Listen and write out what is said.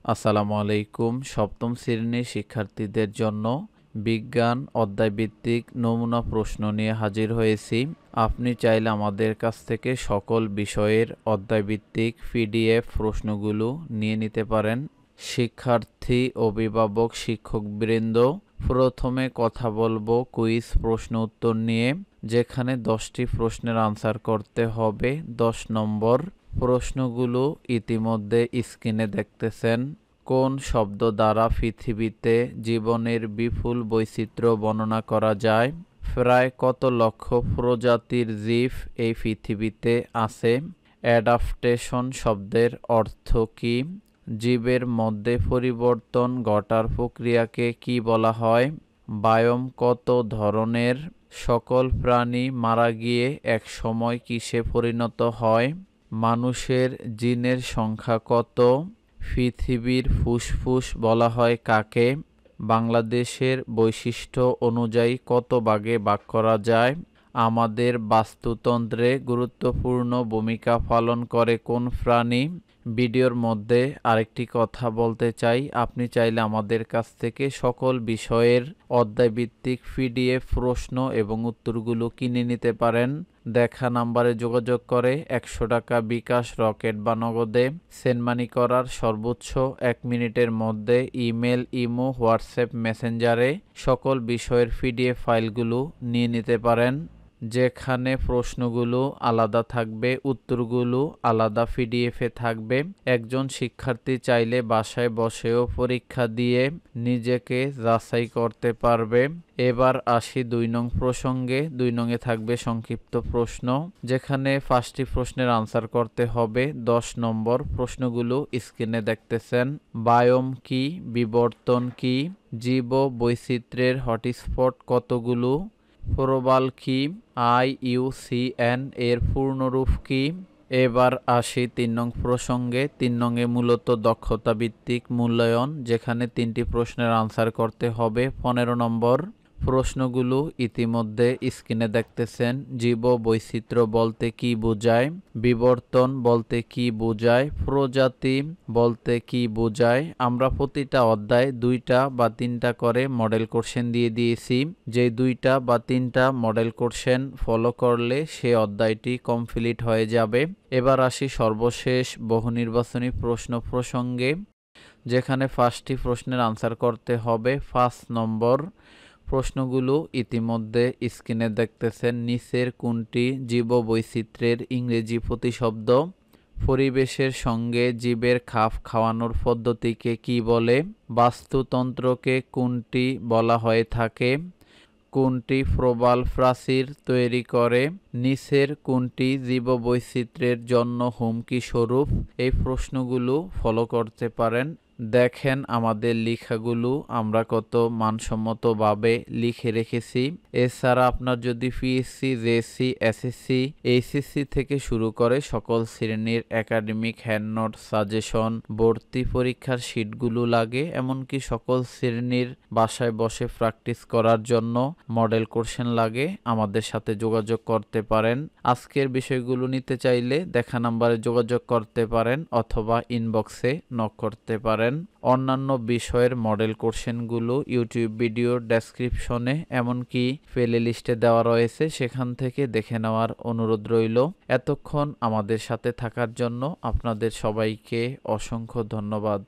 আসসালামু আলাইকুম। সপ্তম শ্রেণীর শিক্ষার্থীদের জন্য বিজ্ঞান অধ্যায়ভিত্তিক নমুনা প্রশ্ন নিয়ে হাজির হয়েছি। আপনি চাইলে আমাদের কাছ থেকে সকল বিষয়ের অধ্যায়ভিত্তিক পিডিএফ প্রশ্নগুলো নিয়ে নিতে পারেন। শিক্ষার্থী, অভিভাবক, শিক্ষকবৃন্দ, প্রথমে কথা বলবো কুইজ প্রশ্ন উত্তর নিয়ে, যেখানে 10টি প্রশ্নের আনসার করতে হবে। 10 নম্বর প্রশ্নগুলো ইতিমধ্যে স্ক্রিনে দেখতেছেন। কোন শব্দ দ্বারা পৃথিবীতে জীবনের বিপুল বৈচিত্র্য বর্ণনা করা যায়? প্রায় কত লক্ষ প্রজাতির জীব এই পৃথিবীতে আছে? অ্যাডাপ্টেশন শব্দের অর্থ কী? জীবের মধ্যে পরিবর্তন ঘটার প্রক্রিয়াকে কি বলা হয়? বায়োম কত ধরনের? সকল প্রাণী মারা গিয়ে এক সময় কিসে পরিণত হয়? মানুষের জিনের সংখ্যা কত? পৃথিবীর ফুসফুস বলা হয় কাকে? বাংলাদেশের বৈশিষ্ট্য অনুযায়ী কত ভাগে ভাগ করা যায়? আমাদের বাস্তুতন্ত্রে গুরুত্বপূর্ণ ভূমিকা পালন করে কোন প্রাণী? ভিডিওর মধ্যে আরেকটি কথা বলতে চাই, আপনি চাইলে আমাদের কাছ থেকে সকল বিষয়ের অধ্যায়ভিত্তিক পিডিএফ প্রশ্ন এবং উত্তরগুলো কিনে নিতে পারেন। দেখা নাম্বারে যোগাযোগ করে 100 টাকা বিকাশ, রকেট বা নগদে সেন্ড মানি করার সর্বোচ্চ 1 মিনিটের মধ্যে ইমেল, ইমো, হোয়াটসঅ্যাপ, মেসেঞ্জারে সকল বিষয়ের পিডিএফ ফাইলগুলো নিয়ে নিতে পারেন। যেখানে প্রশ্নগুলো আলাদা থাকবে, উত্তরগুলো আলাদা পিডিএফে থাকবে। একজন শিক্ষার্থী চাইলে বাসায় বসেও পরীক্ষা দিয়ে নিজেকে যাচাই করতে পারবে। এবার আসি 2 নং প্রসঙ্গে। 2 নংয়ে থাকবে সংক্ষিপ্ত প্রশ্ন, যেখানে 5টি প্রশ্নের আনসার করতে হবে। 10 নম্বর প্রশ্নগুলো স্ক্রিনে দেখতেছেন। বায়োম কি? বিবর্তন কি? জীব বৈচিত্র্যের হটস্পট কতগুলো? প্রবাল কি? IUCN এর পূর্ণরূপ কি? এবার আসি 3 নং প্রসঙ্গে। 3 নংয়ে মূলত দক্ষতা ভিত্তিক মূল্যায়ন, যেখানে 3টি প্রশ্নের আনসার করতে হবে। 15 নম্বর প্রশ্নগুলো ইতিমধ্যে স্ক্রিনে দেখতেছেন। জীব বৈচিত্র্য বলতে কি বোঝায়? বিবর্তন বলতে কি বোঝায়? প্রজাতি বলতে কি বোঝায়? আমরা প্রতিটা অধ্যায় 2টা বা 3টা করে মডেল কোশ্চেন দিয়ে দিয়েছি। যে 2টা বা 3টা মডেল কোশ্চেন ফলো করলে সে অধ্যায়টি কমপ্লিট হয়ে যাবে। এবার আসি সর্বশেষ বহু নির্বাচনী প্রশ্ন প্রসঙ্গে, যেখানে 5টি প্রশ্নের আনসার করতে হবে। 5 নম্বর প্রশ্নগুলো ইতিমধ্যে স্ক্রিনে দেখতেছেন। নিচের কোনটি জীববৈচিত্র্যের ইংরেজি প্রতিশব্দ? পরিবেশের সঙ্গে জীবের খাপ খাওয়ানোর পদ্ধতিকে কি বলে? বাস্তুতন্ত্রকে কোনটি বলা হয়ে থাকে? কোনটি প্রবাল প্রাচীর তৈরি করে? নিচের কোনটি জীববৈচিত্র্যের জন্য হুমকি স্বরূপ? এই প্রশ্নগুলো ফলো করতে পারেন। দেখেন আমাদের লেখাগুলো আমরা কত মানসম্মতভাবে লিখে রেখেছি। এছাড়া আপনার যদি পিএসসি, জেএসসি, এসএসসি, এইচএসসি থেকে শুরু করে সকল শ্রেণীর একাডেমিক হ্যান্ডনোট, সাজেশন, ভর্তি পরীক্ষার শিটগুলো লাগে, এমনকি সকল শ্রেণীর বাসায় বসে প্র্যাকটিস করার জন্য মডেল কোশ্চেন লাগে, আমাদের সাথে যোগাযোগ করতে পারেন। আজকের বিষয়গুলো নিতে চাইলে দেখা নাম্বারে যোগাযোগ করতে পারেন অথবা ইনবক্সে নক করতে পারেন। অন্যান্য বিষয়ের মডেল কোশ্চেনগুলো ইউটিউব ভিডিও ডেসক্রিপশনে এমনকি প্লে লিস্টে দেওয়া রয়েছে, সেখান থেকে দেখে নেওয়ার অনুরোধ রইল। এতক্ষণ আমাদের সাথে থাকার জন্য আপনাদের সবাইকে অসংখ্য ধন্যবাদ।